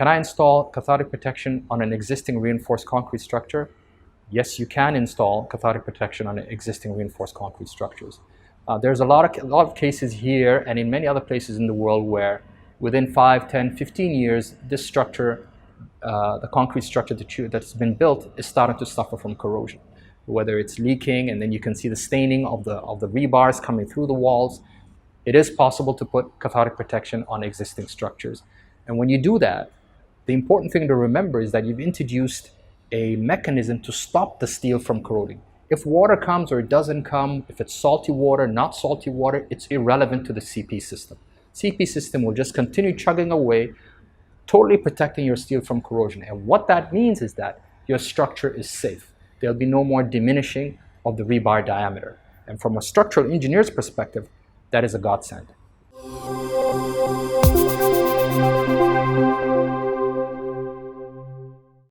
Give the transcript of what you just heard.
Can I install cathodic protection on an existing reinforced concrete structure? Yes, you can install cathodic protection on existing reinforced concrete structures. There's a lot of cases here and in many other places in the world where within 5, 10, 15 years, this structure, the concrete structure that's been built is starting to suffer from corrosion. Whether it's leaking, and then you can see the staining of the rebars coming through the walls. It is possible to put cathodic protection on existing structures. And when you do that, the important thing to remember is that you've introduced a mechanism to stop the steel from corroding. If water comes or it doesn't come, if it's salty water, not salty water, it's irrelevant to the CP system. CP system will just continue chugging away, totally protecting your steel from corrosion. And what that means is that your structure is safe. There'll be no more diminishing of the rebar diameter. And from a structural engineer's perspective, that is a godsend.